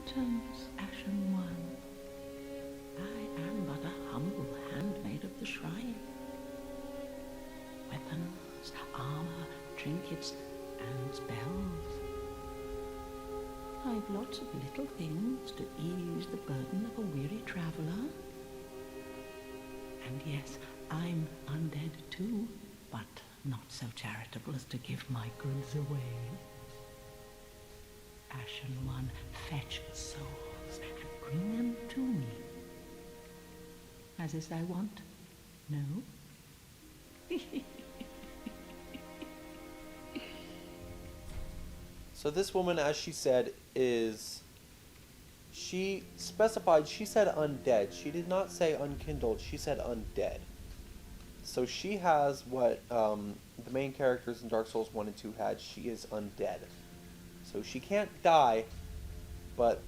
Greetings, Ashen One. I am but a humble handmaid of the shrine. Weapons, armor, trinkets, and spells. I've lots of little things to ease the burden of a weary traveler. And yes, I'm undead too, but not so charitable as to give my goods away. Ashen One, fetch souls and bring them to me. As is thy wont? No? So this woman, as she said, she specified, she said undead. She did not say unkindled, she said undead. So she has what the main characters in Dark Souls 1 and 2 had. She is undead. So she can't die, but,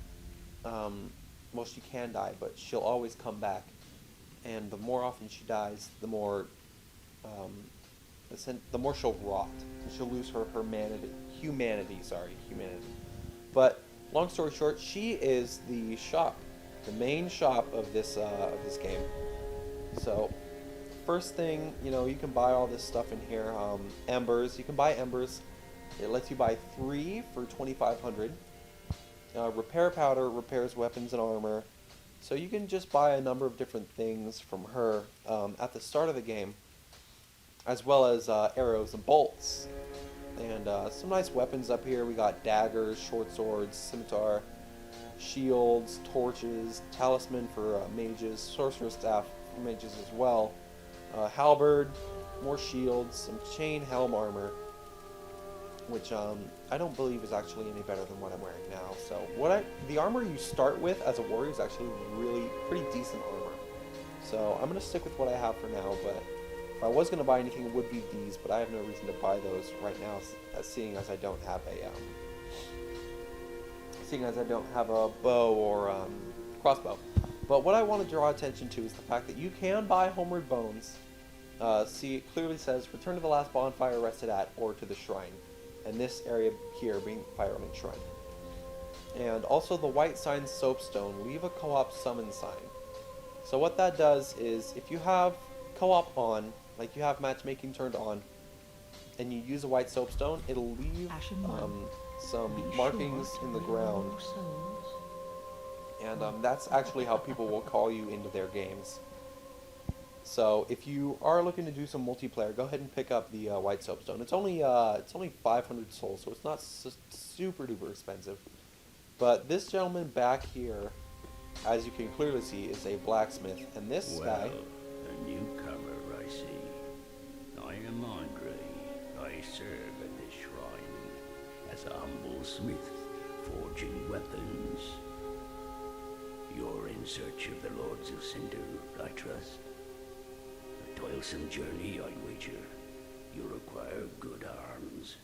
well, she can die, but she'll always come back. And the more often she dies, the more she'll rot. And she'll lose her humanity. But long story short, she is the main shop of this game. So first thing, you can buy all this stuff in here. Embers, you can buy embers. It lets you buy 3 for 2,500. Repair powder repairs weapons and armor. So you can just buy a number of different things from her at the start of the game, as well as arrows and bolts. And some nice weapons up here. We got daggers, short swords, scimitar, shields, torches, talisman for mages, sorcerer staff for mages as well, halberd, more shields, some chain helm armor, which I don't believe is actually any better than what I'm wearing now. So the armor you start with as a warrior is actually really pretty decent armor. So I'm going to stick with what I have for now, but if I was going to buy anything, it would be these, but I have no reason to buy those right now, seeing as I don't have a bow or crossbow. But what I want to draw attention to is the fact that you can buy Homeward Bones. See, it clearly says, return to the last bonfire rested at, or to the shrine. And this area here being Firelink Shrine. And also the white sign soapstone, leave a co-op summon sign. So what that does is, if you have co-op on, like you have matchmaking turned on, and you use a white soapstone, it'll leave some markings in the ground. And that's actually how people will call you into their games. So if you are looking to do some multiplayer, go ahead and pick up the white soapstone. It's only 500 souls, so it's not super duper expensive. But this gentleman back here, as you can clearly see, is a blacksmith, and this guy. A newcomer, I see. I am Andre. I serve at this shrine as a humble smith, forging weapons. You're in search of the Lords of Cinder, I trust. A toilsome journey, I wager. You require good arms.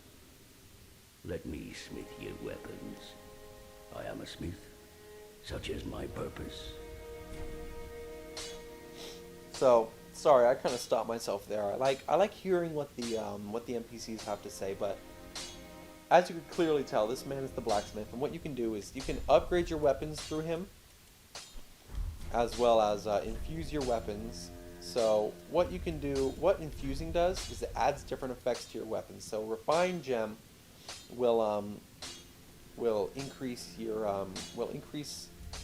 Let me smith you weapons. I am a smith, such is my purpose. So, sorry, I kind of stopped myself there. I like hearing what the NPCs have to say, but as you can clearly tell, this man is the blacksmith, and what you can do is you can upgrade your weapons through him, as well as infuse your weapons. So what you can do, what infusing does, is it adds different effects to your weapons. So refined gem will increase your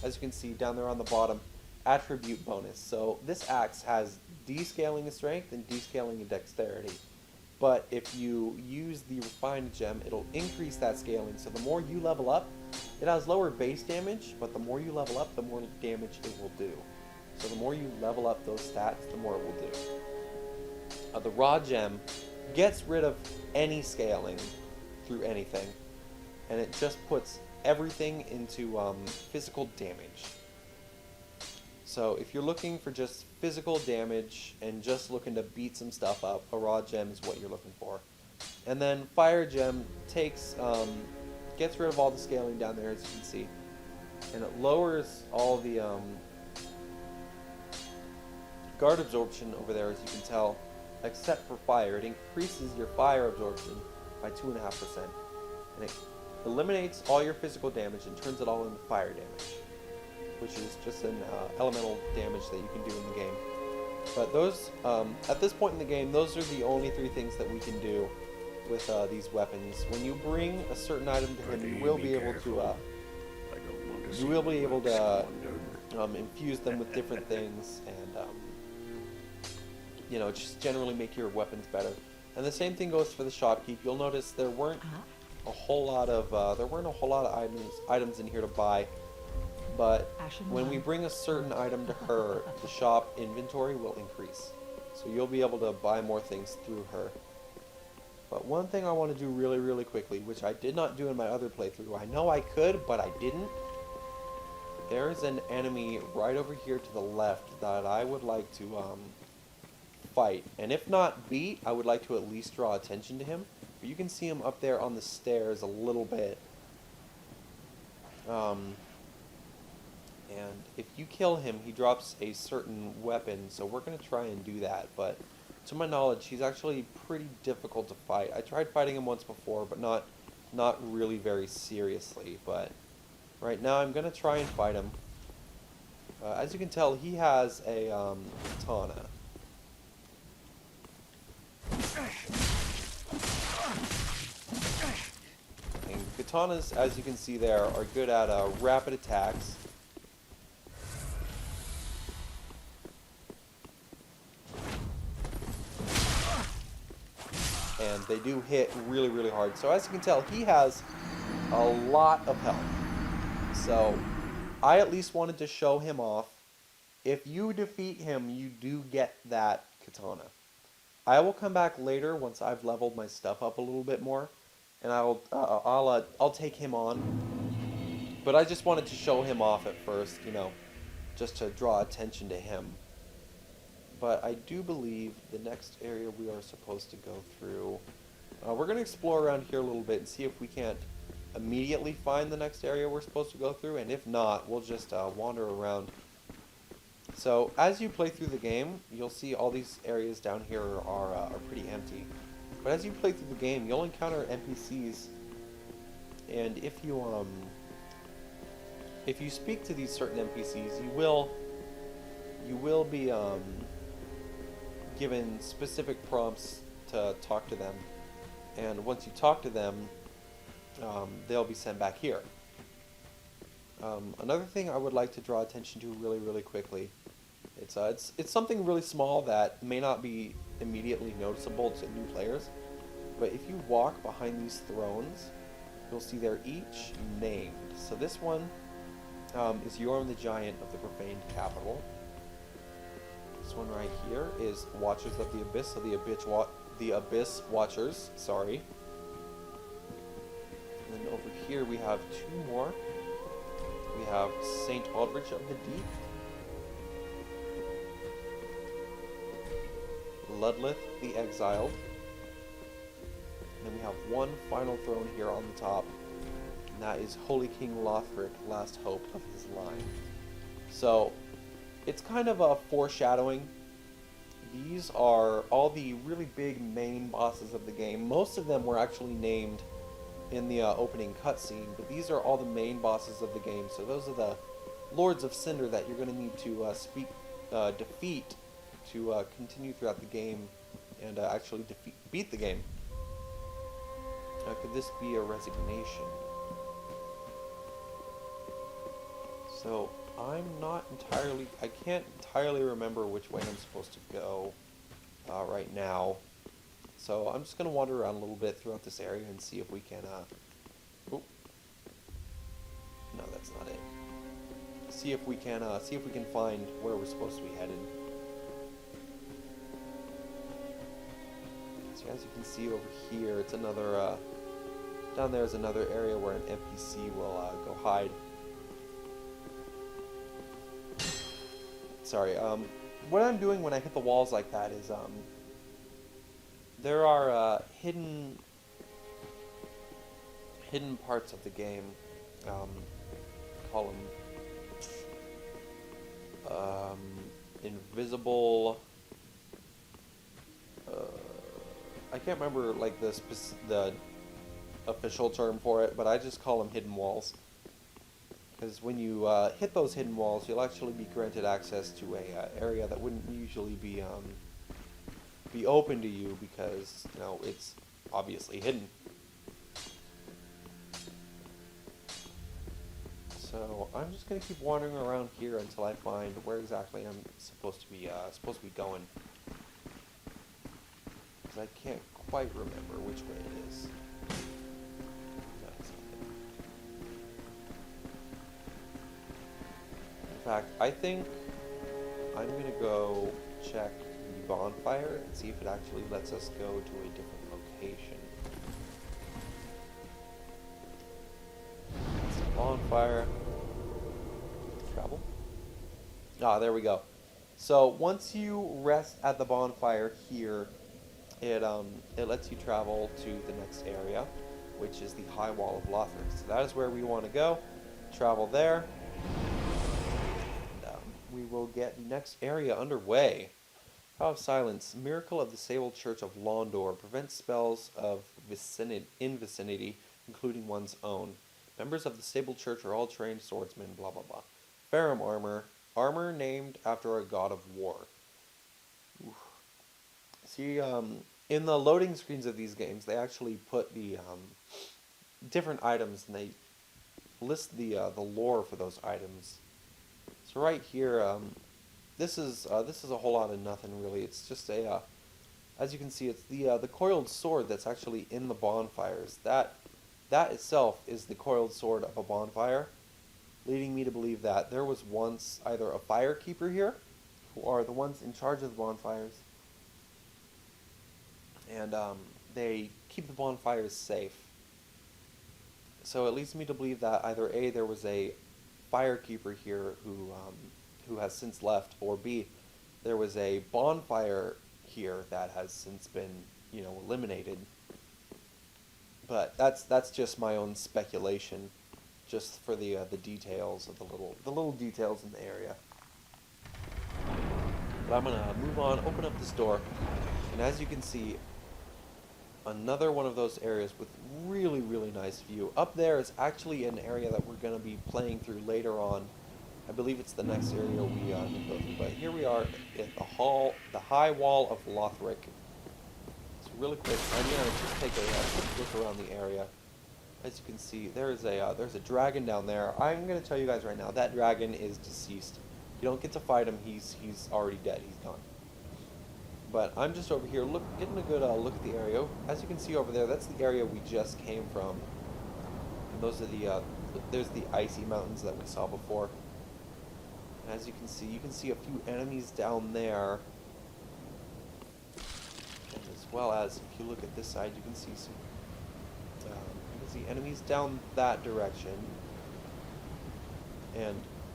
as you can see down there on the bottom, attribute bonus. So this axe has descaling in strength and descaling in dexterity. But if you use the refined gem, it'll increase that scaling. So the more you level up, it has lower base damage, but the more you level up, the more damage it will do. So the more you level up those stats, the more it will do. The raw gem gets rid of any scaling through anything, and it just puts everything into physical damage. So if you're looking for just physical damage and just looking to beat some stuff up, a raw gem is what you're looking for. And then fire gem gets rid of all the scaling down there, as you can see, and it lowers all the guard absorption over there, as you can tell, except for fire. It increases your fire absorption by 2.5%, and it eliminates all your physical damage and turns it all into fire damage, which is just an elemental damage that you can do in the game. But those, at this point in the game, those are the only 3 things that we can do with these weapons. When you bring a certain item to him, you will be able to infuse them with different things, and you know, just generally make your weapons better. And the same thing goes for the shopkeep. You'll notice there weren't a whole lot of items in here to buy. But when we bring a certain item to her, the shop inventory will increase. So you'll be able to buy more things through her. But one thing I want to do really, really quickly, which I did not do in my other playthrough. I know I could, but I didn't. There's an enemy right over here to the left that I would like to fight. And if not beat, I would like to at least draw attention to him. But you can see him up there on the stairs a little bit. And if you kill him, he drops a certain weapon, so we're going to try and do that. But to my knowledge, he's actually pretty difficult to fight. I tried fighting him once before, but not really very seriously. But right now I'm going to try and fight him. As you can tell, he has a katana. And katanas, as you can see there, are good at rapid attacks. And they do hit really, really hard. So as you can tell, he has a lot of health. So I at least wanted to show him off. If you defeat him, you do get that katana. I will come back later once I've leveled my stuff up a little bit more, and I'll take him on. But I just wanted to show him off at first, you know, just to draw attention to him. But I do believe the next area we are supposed to go through, we're going to explore around here a little bit and see if we can't immediately find the next area we're supposed to go through, and if not, we'll just wander around. So as you play through the game, you'll see all these areas down here are pretty empty. But as you play through the game, you'll encounter NPCs, and if you speak to these certain NPCs, you will be given specific prompts to talk to them, and once you talk to them, they'll be sent back here. Another thing I would like to draw attention to really, really quickly, it's something really small that may not be immediately noticeable to new players, but if you walk behind these thrones, you'll see they're each named. So this one is Yorm the Giant of the Profaned Capital. This one right here is Watchers of the Abyss, so the Abyss Watchers, sorry. And then over here we have 2 more. We have Saint Aldrich of the Deep, Ludleth the Exiled, and then we have one final throne here on the top, and that is Holy King Lothric, last hope of his line. So it's kind of a foreshadowing. These are all the really big main bosses of the game. Most of them were actually named in the opening cutscene, but these are all the main bosses of the game. So those are the Lords of Cinder that you're going to need to defeat to continue throughout the game and actually beat the game. Could this be a resignation? So I can't entirely remember which way I'm supposed to go right now. So I'm just going to wander around a little bit throughout this area and see if we can, oh, no, that's not it. See if we can find where we're supposed to be headed. So as you can see over here, it's another, down there is another area where an NPC will go hide. Sorry, what I'm doing when I hit the walls like that is, there are hidden parts of the game, call them invisible. I can't remember like the official term for it, but I just call them hidden walls. Because when you hit those hidden walls, you'll actually be granted access to a area that wouldn't usually be open to you because, you know, it's obviously hidden. So I'm just gonna keep wandering around here until I find where exactly I'm supposed to be going. Because I can't quite remember which way it is. No, it's not there. In fact, I think I'm gonna go check the bonfire and see if it actually lets us go to a different location. It's a bonfire. Travel. Ah, there we go. So once you rest at the bonfire here, it lets you travel to the next area, which is the High Wall of Lothric. So that is where we want to go. Travel there. And, we will get the next area underway. Vow of Silence. Miracle of the Sable Church of Londor. Prevents spells of vicinity, including one's own. Members of the Sable Church are all trained swordsmen, blah blah blah. Farum armor. Armor named after a god of war. Oof. See, in the loading screens of these games, they actually put the different items and they list the lore for those items. So right here, this is a whole lot of nothing really. It's just a, as you can see, it's the coiled sword that's actually in the bonfires. That itself is the coiled sword of a bonfire, leading me to believe that there was once either a firekeeper here, who are the ones in charge of the bonfires, and they keep the bonfires safe. So it leads me to believe that either A, there was a firekeeper here who has since left, or B, there was a bonfire here that has since been, you know, eliminated. But that's just my own speculation, just for the details of the little details in the area. But I'm gonna move on, open up this door, and as you can see, another one of those areas with really, really nice view. Up there is actually an area that we're gonna be playing through later on. I believe it's the next area we go through. But here we are at the High Wall of Lothric. So really quick, I'm gonna just take a quick look around the area. As you can see, there's a dragon down there. I'm gonna tell you guys right now, that dragon is deceased. You don't get to fight him. He's already dead. He's gone. But I'm just over here getting a good look at the area. As you can see over there, that's the area we just came from. And those are there's the icy mountains that we saw before. And as you can see a few enemies down there. And as well as, if you look at this side, you can see some enemies down that direction.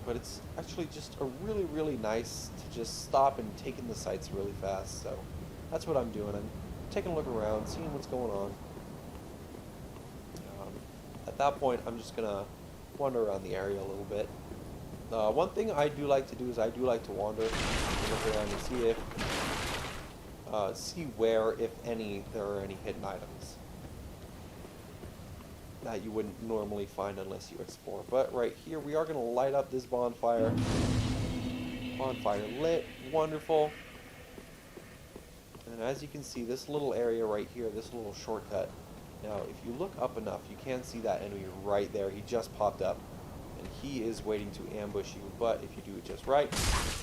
But it's actually just a really, really nice to just stop and take in the sights really fast. So that's what I'm doing. I'm taking a look around, seeing what's going on. At that point, I'm just gonna wander around the area a little bit. One thing I do like to do is I do like to wander and look around and see where, if any, there are any hidden items that you wouldn't normally find unless you explore. But right here, we are going to light up this bonfire. Bonfire lit, wonderful. And as you can see, this little area right here, this little shortcut. Now, if you look up enough, you can see that enemy right there. He just popped up, and he is waiting to ambush you. But if you do it just right,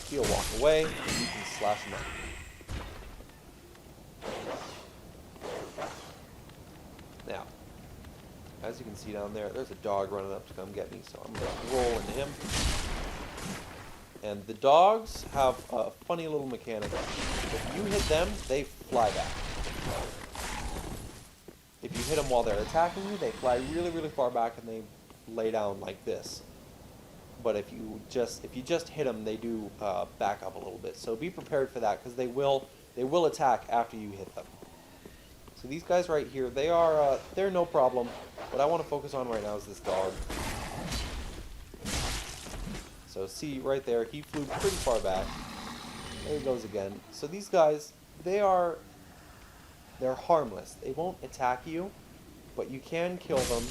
he'll walk away, and you can slash him up. Now, as you can see down there's a dog running up to come get me, so I'm going to roll into him. And the dogs have a funny little mechanic. If you hit them, they fly back. If you hit them while they're attacking you, they fly really, really far back and they lay down like this. But if you just hit them, they do back up a little bit. So be prepared for that, because they will attack after you hit them. So these guys right here, they're no problem. What I want to focus on right now is this dog. So see right there, he flew pretty far back. There he goes again. So these guys, they're harmless. They won't attack you, but you can kill them